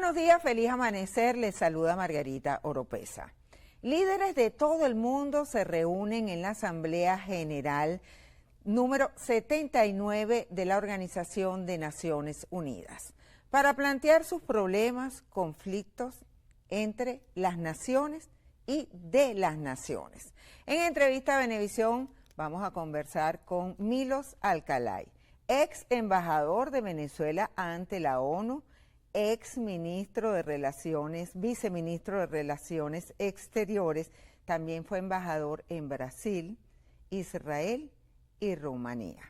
buenos días, feliz amanecer, les saluda Margarita Oropesa. Líderes de todo el mundo se reúnen en la Asamblea General número 79 de la Organización de Naciones Unidas para plantear sus problemas, conflictos entre las naciones y de las naciones. En entrevista a Venevisión vamos a conversar con Milos Alcalay, ex embajador de Venezuela ante la ONU, ex ministro de Relaciones, viceministro de Relaciones Exteriores, también fue embajador en Brasil, Israel y Rumanía.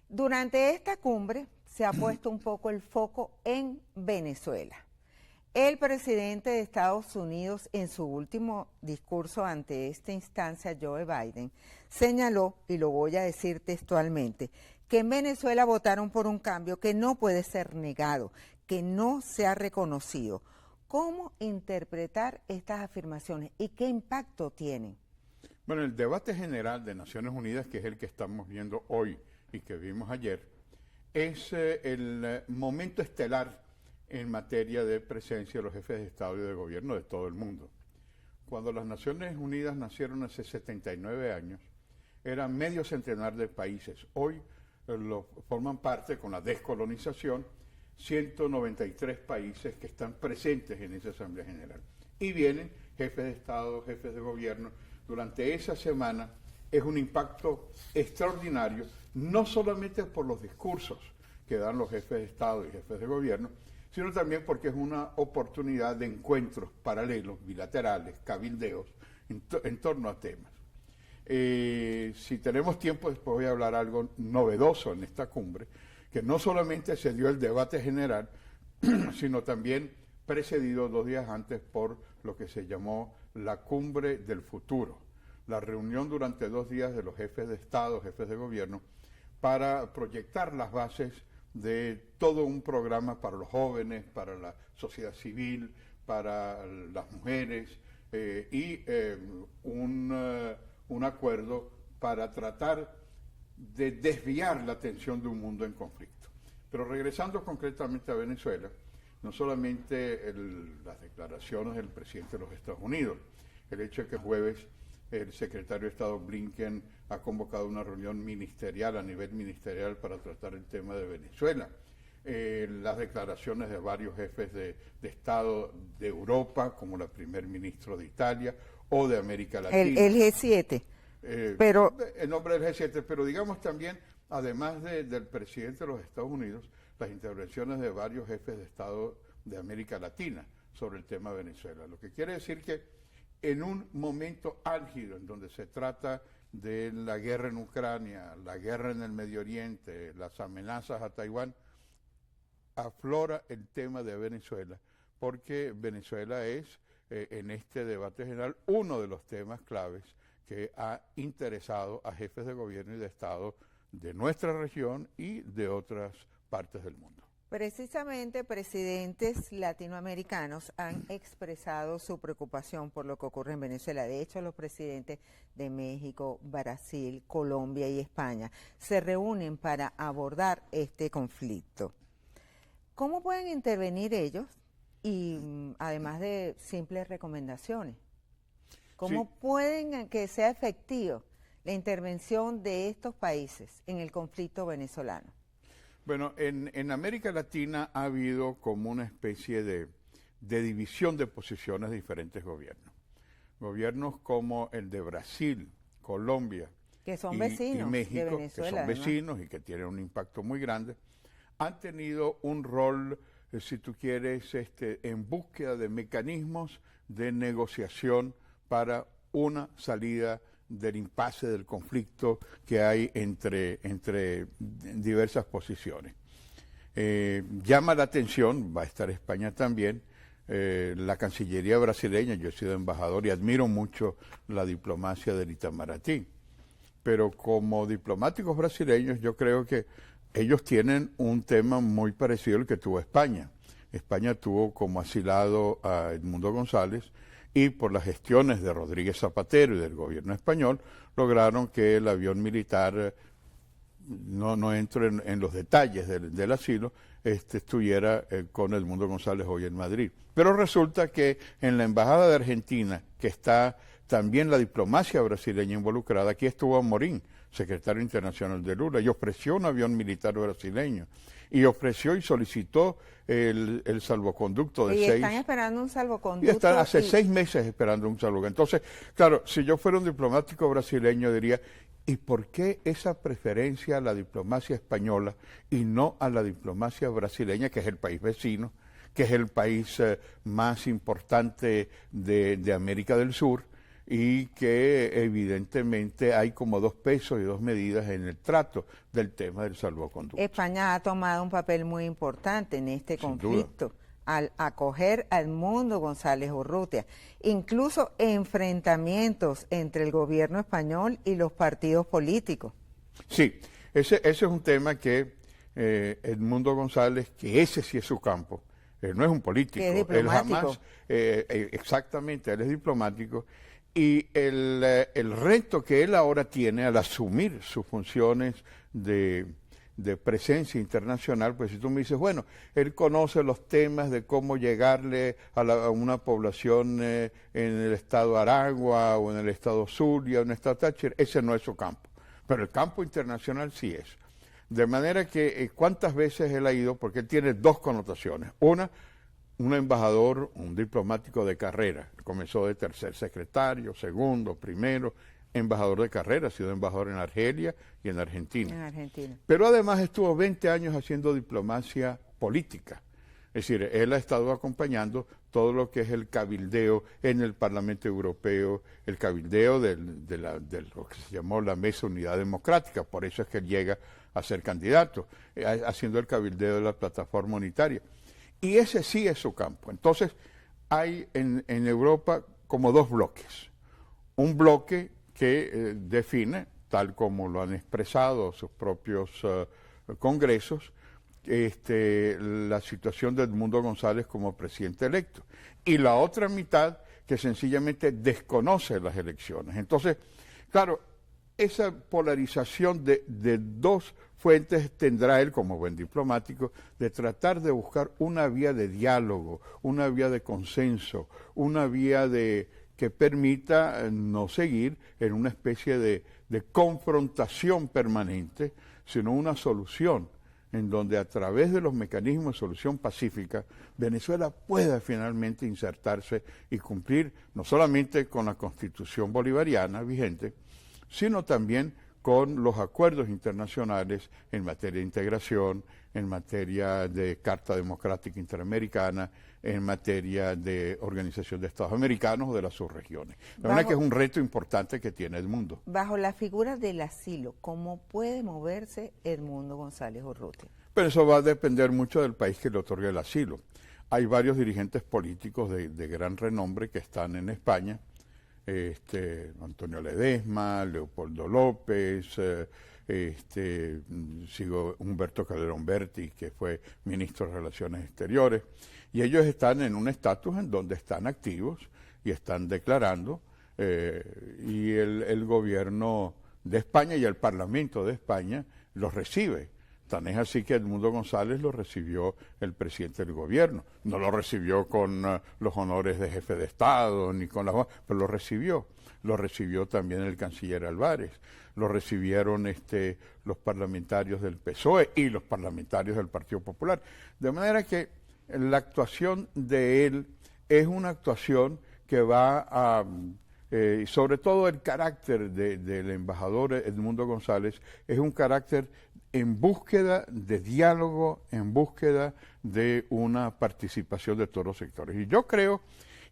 Durante esta cumbre se ha puesto un poco el foco en Venezuela. El presidente de Estados Unidos, en su último discurso ante esta instancia, Joe Biden, señaló, y lo voy a decir textualmente, que en Venezuela votaron por un cambio que no puede ser negado, que no se ha reconocido. ¿Cómo interpretar estas afirmaciones y qué impacto tienen? Bueno, el debate general de Naciones Unidas, que es el que estamos viendo hoy y que vimos ayer, es el momento estelar en materia de presencia de los jefes de Estado y de gobierno de todo el mundo. Cuando las Naciones Unidas nacieron hace 79 años, eran medio centenar de países. Hoy forman parte, con la descolonización, 193 países que están presentes en esa Asamblea General. Y vienen jefes de Estado, jefes de gobierno. Durante esa semana es un impacto extraordinario, no solamente por los discursos que dan los jefes de Estado y jefes de gobierno, sino también porque es una oportunidad de encuentros paralelos, bilaterales, cabildeos, en torno a temas. Si tenemos tiempo, después voy a hablar algo novedoso en esta cumbre, que no solamente se dio el debate general, sino también precedido 2 días antes por lo que se llamó la Cumbre del Futuro, la reunión durante 2 días de los jefes de Estado, jefes de gobierno, para proyectar las bases de todo un programa para los jóvenes, para la sociedad civil, para las mujeres y un acuerdo para tratar de desviar la atención de un mundo en conflicto. Pero regresando concretamente a Venezuela, no solamente las declaraciones del presidente de los Estados Unidos, el hecho de que jueves el secretario de Estado Blinken ha convocado una reunión ministerial, a nivel ministerial, para tratar el tema de Venezuela, las declaraciones de varios jefes de Estado de Europa, como la primer ministro de Italia o de América Latina. El G7. Pero en nombre del G7, pero digamos también, además del presidente de los Estados Unidos, las intervenciones de varios jefes de Estado de América Latina sobre el tema de Venezuela. Lo que quiere decir que en un momento álgido en donde se trata de la guerra en Ucrania, la guerra en el Medio Oriente, las amenazas a Taiwán, aflora el tema de Venezuela, porque Venezuela es, en este debate general, uno de los temas claves que ha interesado a jefes de gobierno y de Estado de nuestra región y de otras partes del mundo. precisamente presidentes latinoamericanos han expresado su preocupación por lo que ocurre en Venezuela. De hecho, los presidentes de México, Brasil, Colombia y España se reúnen para abordar este conflicto. ¿Cómo pueden intervenir ellos? Y además de simples recomendaciones, ¿cómo pueden que sea efectiva la intervención de estos países en el conflicto venezolano? Bueno, en América Latina ha habido como una especie de división de posiciones de diferentes gobiernos. Gobiernos como el de Brasil, Colombia que son vecinos y México, de Venezuela, que son vecinos y que tienen un impacto muy grande, han tenido un rol, si tú quieres, en búsqueda de mecanismos de negociación para una salida del impasse, del conflicto que hay entre diversas posiciones. Llama la atención, va a estar España también, la Cancillería brasileña. Yo he sido embajador y admiro mucho la diplomacia del Itamaraty, pero como diplomáticos brasileños yo creo que ellos tienen un tema muy parecido al que tuvo España. España tuvo como asilado a Edmundo González, y por las gestiones de Rodríguez Zapatero y del gobierno español lograron que el avión militar no entro en los detalles del asilo, estuviera con Edmundo González hoy en Madrid. Pero resulta que en la Embajada de Argentina, que está también la diplomacia brasileña involucrada, aquí estuvo Amorín, secretario internacional de Lula, y ofreció un avión militar brasileño, y ofreció y solicitó el salvoconducto de y 6. están esperando un salvoconducto. Y están hace 6 meses esperando un salvoconducto. Entonces, claro, si yo fuera un diplomático brasileño diría, ¿y por qué esa preferencia a la diplomacia española y no a la diplomacia brasileña, que es el país vecino, que es el país más importante de América del Sur, y que evidentemente hay como 2 pesos y 2 medidas en el trato del tema del salvoconducto? España ha tomado un papel muy importante en este Sin conflicto duda. al acoger a Edmundo González Urrutia, incluso enfrentamientos entre el gobierno español y los partidos políticos. Sí, ese es un tema que Edmundo González, que ese sí es su campo, no es un político, Que es él diplomático. jamás, exactamente, él es diplomático, y el reto que él ahora tiene al asumir sus funciones de presencia internacional, pues si tú me dices, bueno, él conoce los temas de cómo llegarle a una población en el estado Aragua o en el estado Zulia o en el estado Táchira, ese no es su campo, pero el campo internacional sí es. De manera que, ¿cuántas veces él ha ido? Porque él tiene 2 connotaciones. Una, un embajador, un diplomático de carrera. Comenzó de tercer secretario, segundo, primero, embajador de carrera, ha sido embajador en Argelia y en Argentina. En Argentina. Pero además estuvo 20 años haciendo diplomacia política. Es decir, él ha estado acompañando todo lo que es el cabildeo en el Parlamento Europeo, el cabildeo de lo que se llamó la Mesa Unidad Democrática, por eso es que él llega a ser candidato, haciendo el cabildeo de la plataforma unitaria. Y ese sí es su campo. Entonces, hay en Europa como 2 bloques. Un bloque que define, tal como lo han expresado sus propios congresos, la situación de Edmundo González como presidente electo. Y la otra mitad que sencillamente desconoce las elecciones. Entonces, claro, esa polarización de 2 fuentes tendrá él como buen diplomático de tratar de buscar una vía de diálogo, una vía de consenso, una vía que permita no seguir en una especie de confrontación permanente, sino una solución en donde a través de los mecanismos de solución pacífica, Venezuela pueda finalmente insertarse y cumplir no solamente con la Constitución bolivariana vigente, sino también con los acuerdos internacionales en materia de integración, en materia de Carta Democrática Interamericana, en materia de Organización de Estados Americanos o de las subregiones. La verdad que es un reto importante que tiene Edmundo. Bajo la figura del asilo, ¿cómo puede moverse Edmundo González Urrutia? Pero eso va a depender mucho del país que le otorgue el asilo. Hay varios dirigentes políticos de gran renombre que están en España, Antonio Ledesma, Leopoldo López, sigo Humberto Calderón Berti, que fue ministro de Relaciones Exteriores, y ellos están en un estatus en donde están activos y están declarando, y el gobierno de España y el Parlamento de España los recibe. Tan es así que Edmundo González lo recibió el presidente del gobierno. No lo recibió con los honores de jefe de Estado, ni con las, pero lo recibió. Lo recibió también el canciller Álvarez. Lo recibieron los parlamentarios del PSOE y los parlamentarios del Partido Popular. De manera que la actuación de él es una actuación que va a... sobre todo el carácter del embajador Edmundo González es un carácter en búsqueda de diálogo, en búsqueda de una participación de todos los sectores. Y yo creo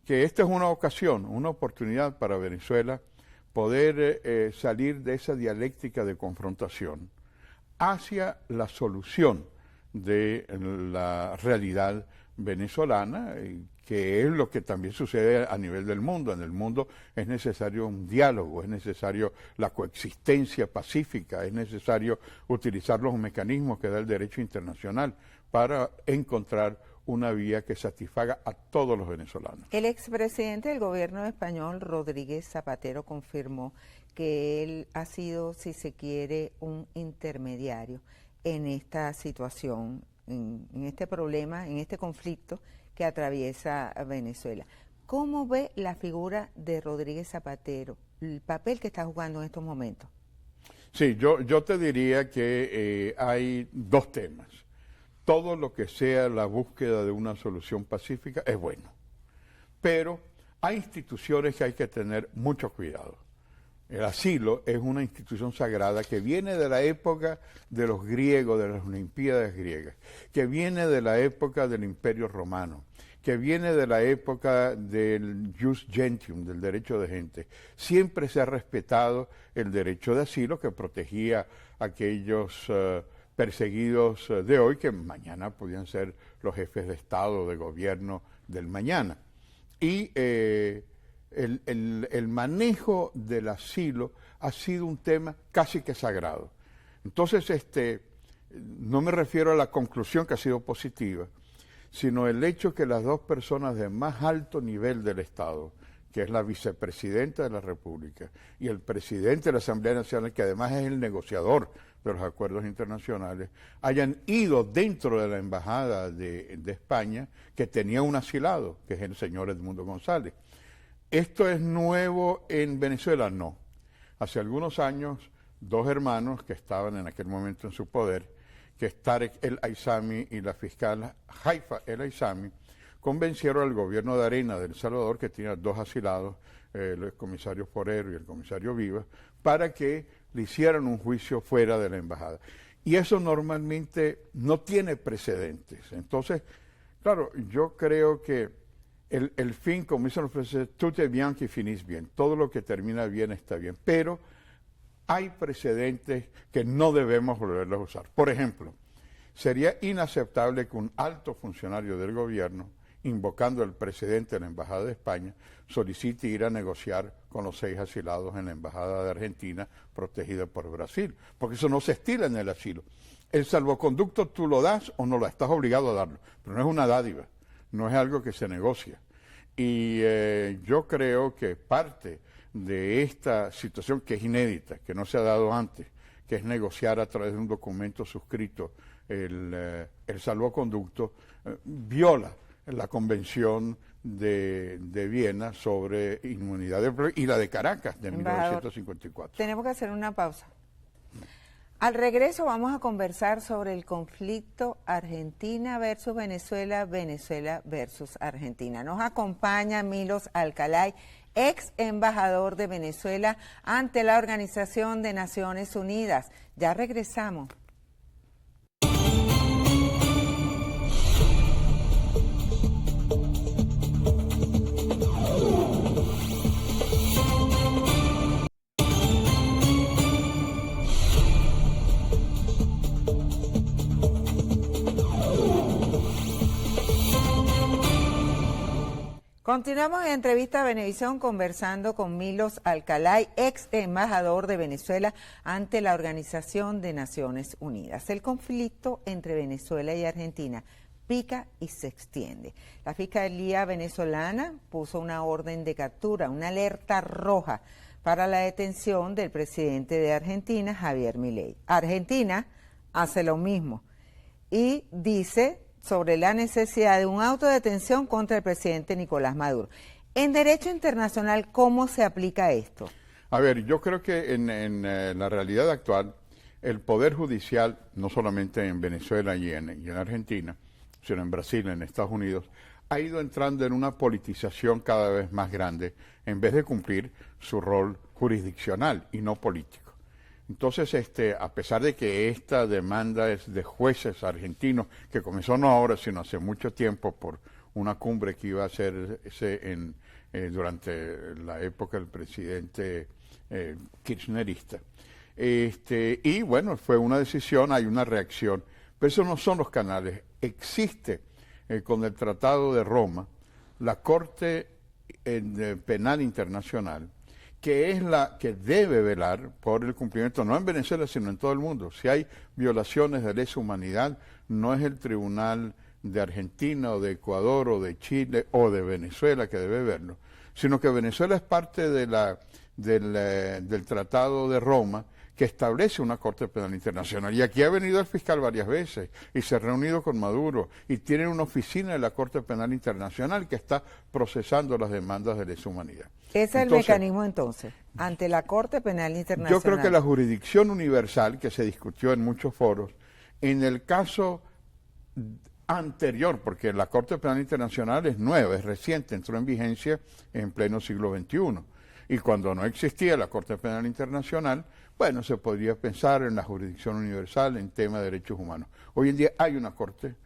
que esta es una ocasión, una oportunidad para Venezuela poder salir de esa dialéctica de confrontación hacia la solución de la realidad venezolana, que es lo que también sucede a nivel del mundo. En el mundo es necesario un diálogo, es necesario la coexistencia pacífica, es necesario utilizar los mecanismos que da el derecho internacional para encontrar una vía que satisfaga a todos los venezolanos. El expresidente del gobierno español, Rodríguez Zapatero, confirmó que él ha sido, si se quiere, un intermediario en esta situación, en este problema, en este conflicto que atraviesa Venezuela. ¿Cómo ve la figura de Rodríguez Zapatero, el papel que está jugando en estos momentos? Sí, yo te diría que hay dos temas. Todo lo que sea la búsqueda de una solución pacífica es bueno, pero hay instituciones que hay que tener mucho cuidado. El asilo es una institución sagrada que viene de la época de los griegos, de las Olimpiadas griegas, que viene de la época del Imperio Romano, que viene de la época del jus gentium, del derecho de gente. Siempre se ha respetado el derecho de asilo que protegía a aquellos perseguidos de hoy, que mañana podían ser los jefes de Estado o de gobierno del mañana. Y el manejo del asilo ha sido un tema casi que sagrado. Entonces, no me refiero a la conclusión que ha sido positiva, sino el hecho que las dos personas de más alto nivel del Estado, que es la vicepresidenta de la República y el presidente de la Asamblea Nacional, que además es el negociador de los acuerdos internacionales, hayan ido dentro de la Embajada de España, que tenía un asilado, que es el señor Edmundo González. ¿Esto es nuevo en Venezuela? No. Hace algunos años, dos hermanos que estaban en aquel momento en su poder, que es Tarek El Aizami y la fiscal Haifa El Aizami, convencieron al gobierno de Arena de El Salvador, que tenía dos asilados, el comisario Forero y el comisario Vivas, para que le hicieran un juicio fuera de la embajada. Y eso normalmente no tiene precedentes. Entonces, claro, yo creo que el fin, como dicen los franceses, tout est bien qui finit bien. Todo lo que termina bien está bien. Pero hay precedentes que no debemos volverlos a usar. Por ejemplo, sería inaceptable que un alto funcionario del gobierno, invocando al presidente de la Embajada de España, solicite ir a negociar con los 6 asilados en la Embajada de Argentina, protegida por Brasil, porque eso no se estila en el asilo. El salvoconducto tú lo das o no lo das, estás obligado a darlo, pero no es una dádiva, no es algo que se negocia. Y yo creo que parte de esta situación, que es inédita, que no se ha dado antes, que es negociar a través de un documento suscrito el salvoconducto, viola la Convención de Viena sobre inmunidad y la de Caracas de 1954. Tenemos que hacer una pausa. Al regreso vamos a conversar sobre el conflicto Argentina versus Venezuela, Venezuela versus Argentina. Nos acompaña Milos Alcalay, ex embajador de Venezuela ante la Organización de Naciones Unidas. Ya regresamos. Continuamos en Entrevista a Venevisión conversando con Milos Alcalay, ex embajador de Venezuela ante la Organización de Naciones Unidas. El conflicto entre Venezuela y Argentina pica y se extiende. La Fiscalía venezolana puso una orden de captura, una alerta roja para la detención del presidente de Argentina, Javier Milei. Argentina hace lo mismo y dice sobre la necesidad de un autodetención contra el presidente Nicolás Maduro. En derecho internacional, ¿cómo se aplica esto? A ver, yo creo que en la realidad actual, el Poder Judicial, no solamente en Venezuela y en Argentina, sino en Brasil, en Estados Unidos, ha ido entrando en una politización cada vez más grande, en vez de cumplir su rol jurisdiccional y no político. Entonces, a pesar de que esta demanda es de jueces argentinos, que comenzó no ahora, sino hace mucho tiempo por una cumbre que iba a hacerse durante la época del presidente kirchnerista. Y bueno, fue una decisión, hay una reacción, pero esos no son los canales. Existe con el Tratado de Roma la Corte Penal Internacional, que es la que debe velar por el cumplimiento, no en Venezuela, sino en todo el mundo. Si hay violaciones de lesa humanidad, no es el Tribunal de Argentina o de Ecuador o de Chile o de Venezuela que debe verlo, sino que Venezuela es parte del Tratado de Roma, que establece una Corte Penal Internacional. Y aquí ha venido el fiscal varias veces y se ha reunido con Maduro y tiene una oficina de la Corte Penal Internacional que está procesando las demandas de lesa humanidad. Ese es el mecanismo entonces, ante la Corte Penal Internacional. Yo creo que la jurisdicción universal, que se discutió en muchos foros, en el caso anterior, porque la Corte Penal Internacional es nueva, es reciente, entró en vigencia en pleno siglo XXI. Y cuando no existía la Corte Penal Internacional, bueno, se podría pensar en la jurisdicción universal en tema de derechos humanos. Hoy en día hay una corte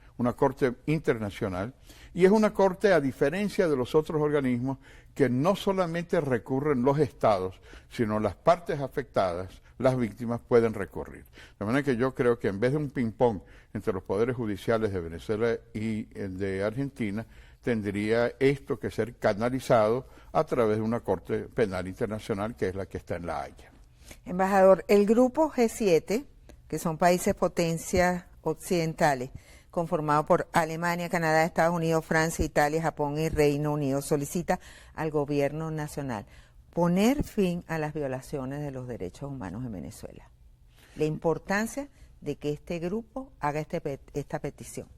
internacional, y es una corte, a diferencia de los otros organismos, que no solamente recurren los estados, sino las partes afectadas, las víctimas pueden recurrir. De manera que yo creo que en vez de un ping-pong entre los poderes judiciales de Venezuela y el de Argentina, tendría esto que ser canalizado a través de una Corte Penal Internacional, que es la que está en La Haya. Embajador, el grupo G7, que son países potencias occidentales, conformado por Alemania, Canadá, Estados Unidos, Francia, Italia, Japón y Reino Unido, solicita al gobierno nacional poner fin a las violaciones de los derechos humanos en Venezuela. La importancia de que este grupo haga esta petición.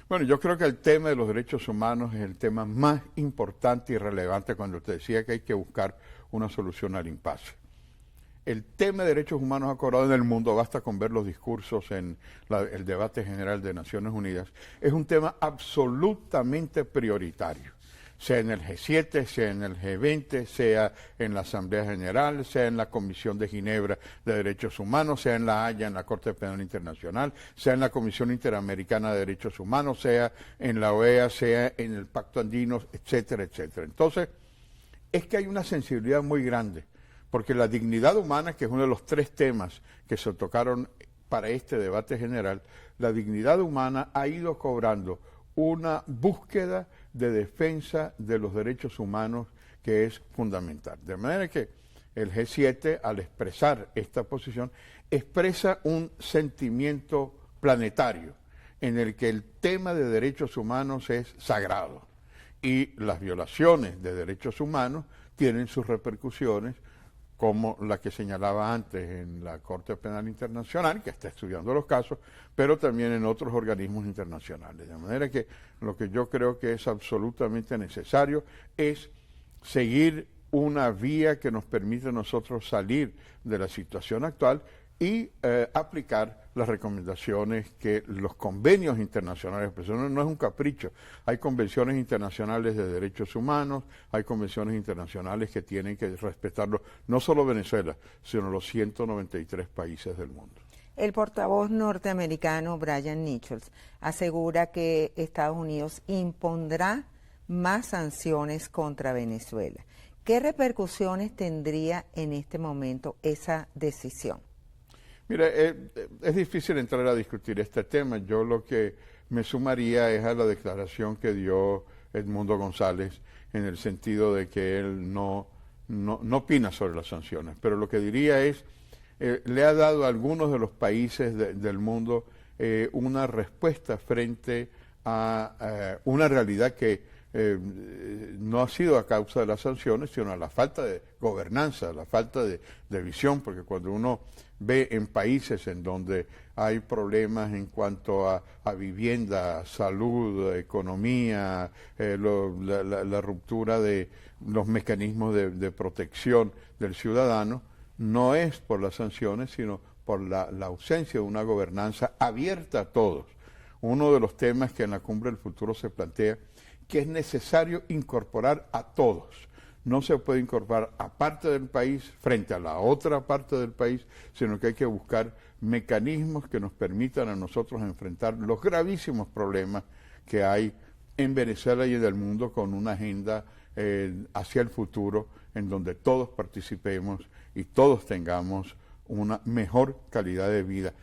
Bueno, yo creo que el tema de los derechos humanos es el tema más importante y relevante cuando te decía que hay que buscar una solución al impasse. El tema de derechos humanos ha cobrado en el mundo, basta con ver los discursos en el debate general de Naciones Unidas, es un tema absolutamente prioritario, sea en el G7, sea en el G20, sea en la Asamblea General, sea en la Comisión de Ginebra de Derechos Humanos, sea en La Haya, en la Corte Penal Internacional, sea en la Comisión Interamericana de Derechos Humanos, sea en la OEA, sea en el Pacto Andino, etcétera, etcétera. Entonces, es que hay una sensibilidad muy grande, porque la dignidad humana, que es uno de los 3 temas que se tocaron para este debate general, la dignidad humana ha ido cobrando una búsqueda de defensa de los derechos humanos que es fundamental. De manera que el G7, al expresar esta posición, expresa un sentimiento planetario en el que el tema de derechos humanos es sagrado y las violaciones de derechos humanos tienen sus repercusiones, como la que señalaba antes en la Corte Penal Internacional, que está estudiando los casos, pero también en otros organismos internacionales. De manera que lo que yo creo que es absolutamente necesario es seguir una vía que nos permita a nosotros salir de la situación actual y aplicar las recomendaciones que los convenios internacionales, pues no es un capricho, hay convenciones internacionales de derechos humanos, hay convenciones internacionales que tienen que respetarlo, no solo Venezuela, sino los 193 países del mundo. El portavoz norteamericano Brian Nichols asegura que Estados Unidos impondrá más sanciones contra Venezuela. ¿Qué repercusiones tendría en este momento esa decisión? Mira, es difícil entrar a discutir este tema. Yo lo que me sumaría es a la declaración que dio Edmundo González en el sentido de que él no opina sobre las sanciones. Pero lo que diría es, le ha dado a algunos de los países del mundo una respuesta frente a una realidad que no ha sido a causa de las sanciones, sino a la falta de gobernanza, a la falta de visión, porque cuando uno ve en países en donde hay problemas en cuanto a vivienda, salud, economía, la ruptura de los mecanismos de protección del ciudadano, no es por las sanciones, sino por la ausencia de una gobernanza abierta a todos. Uno de los temas que en la Cumbre del Futuro se plantea, que es necesario incorporar a todos. No se puede incorporar a parte del país frente a la otra parte del país, sino que hay que buscar mecanismos que nos permitan a nosotros enfrentar los gravísimos problemas que hay en Venezuela y en el mundo con una agenda hacia el futuro en donde todos participemos y todos tengamos una mejor calidad de vida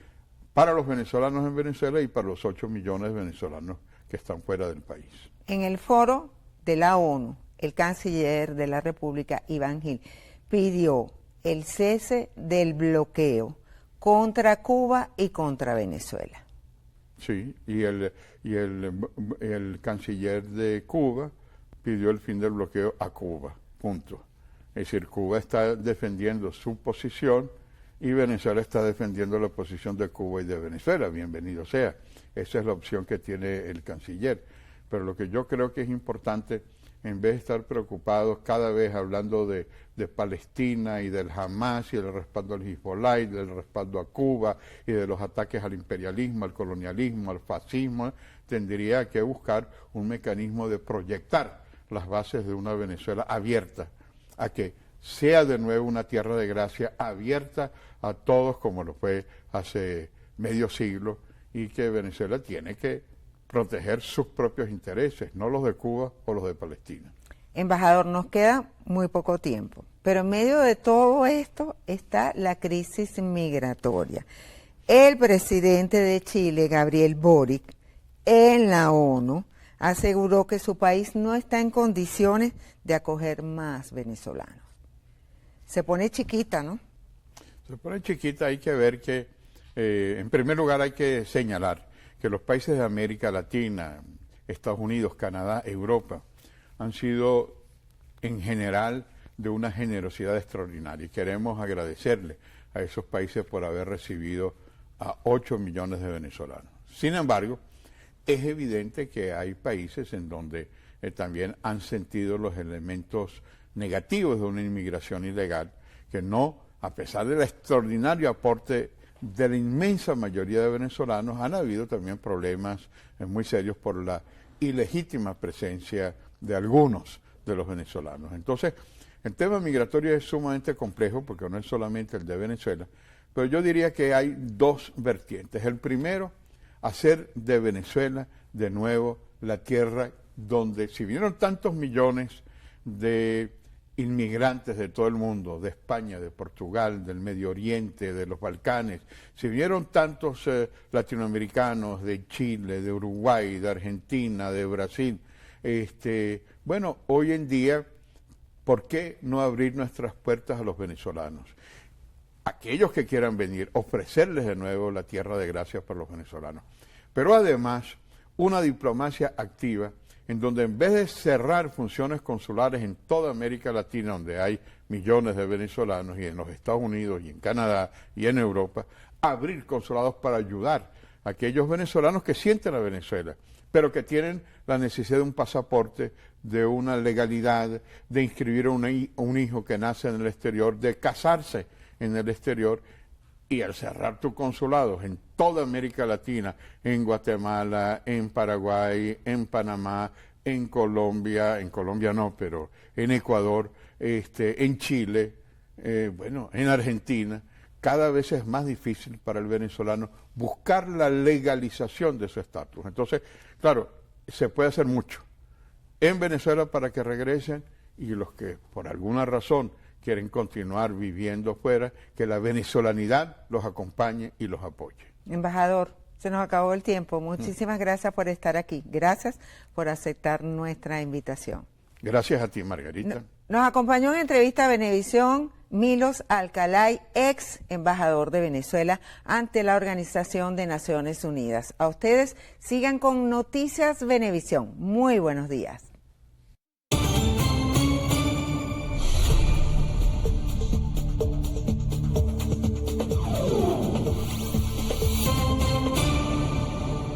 para los venezolanos en Venezuela y para los 8 millones de venezolanos que están fuera del país. En el foro de la ONU, el canciller de la República, Iván Gil, pidió el cese del bloqueo contra Cuba y contra Venezuela. Sí, el canciller de Cuba pidió el fin del bloqueo a Cuba, punto. Es decir, Cuba está defendiendo su posición y Venezuela está defendiendo la posición de Cuba y de Venezuela, bienvenido sea. Esa es la opción que tiene el canciller. Pero lo que yo creo que es importante, en vez de estar preocupados cada vez hablando de Palestina y del Hamas y del respaldo al Hezbollah y del respaldo a Cuba y de los ataques al imperialismo, al colonialismo, al fascismo, tendría que buscar un mecanismo de proyectar las bases de una Venezuela abierta a que sea de nuevo una tierra de gracia abierta a todos como lo fue hace medio siglo, y que Venezuela tiene que proteger sus propios intereses, no los de Cuba o los de Palestina. Embajador, nos queda muy poco tiempo, pero en medio de todo esto está la crisis migratoria. El presidente de Chile, Gabriel Boric, en la ONU, aseguró que su país no está en condiciones de acoger más venezolanos. Se pone chiquita, ¿no? Se pone chiquita, hay que ver que, en primer lugar hay que señalar que los países de América Latina, Estados Unidos, Canadá, Europa, han sido en general de una generosidad extraordinaria y queremos agradecerle a esos países por haber recibido a 8 millones de venezolanos. Sin embargo, es evidente que hay países en donde también han sentido los elementos negativos de una inmigración ilegal, que no, a pesar del extraordinario aporte de la inmensa mayoría de venezolanos, han habido también problemas muy serios por la ilegítima presencia de algunos de los venezolanos. Entonces, el tema migratorio es sumamente complejo porque no es solamente el de Venezuela, pero yo diría que hay dos vertientes. El primero, hacer de Venezuela de nuevo la tierra donde, si vinieron tantos millones de inmigrantes de todo el mundo, de España, de Portugal, del Medio Oriente, de los Balcanes, si vinieron tantos latinoamericanos de Chile, de Uruguay, de Argentina, de Brasil, bueno, hoy en día, ¿por qué no abrir nuestras puertas a los venezolanos? Aquellos que quieran venir, ofrecerles de nuevo la tierra de gracia para los venezolanos. Pero además, una diplomacia activa en donde en vez de cerrar funciones consulares en toda América Latina, donde hay millones de venezolanos, y en los Estados Unidos, y en Canadá, y en Europa, abrir consulados para ayudar a aquellos venezolanos que sienten a Venezuela, pero que tienen la necesidad de un pasaporte, de una legalidad, de inscribir a un hijo que nace en el exterior, de casarse en el exterior. Y al cerrar tus consulados en toda América Latina, en Guatemala, en Paraguay, en Panamá, en Colombia no, pero en Ecuador, en Chile, bueno, en Argentina, cada vez es más difícil para el venezolano buscar la legalización de su estatus. Entonces, claro, se puede hacer mucho en Venezuela para que regresen, y los que por alguna razón quieren continuar viviendo fuera, que la venezolanidad los acompañe y los apoye. Embajador, se nos acabó el tiempo. Muchísimas gracias por estar aquí. Gracias por aceptar nuestra invitación. Gracias a ti, Margarita. Nos acompañó en entrevista a Venevisión Milos Alcalay, ex embajador de Venezuela ante la Organización de Naciones Unidas. A ustedes sigan con Noticias Venevisión. Muy buenos días.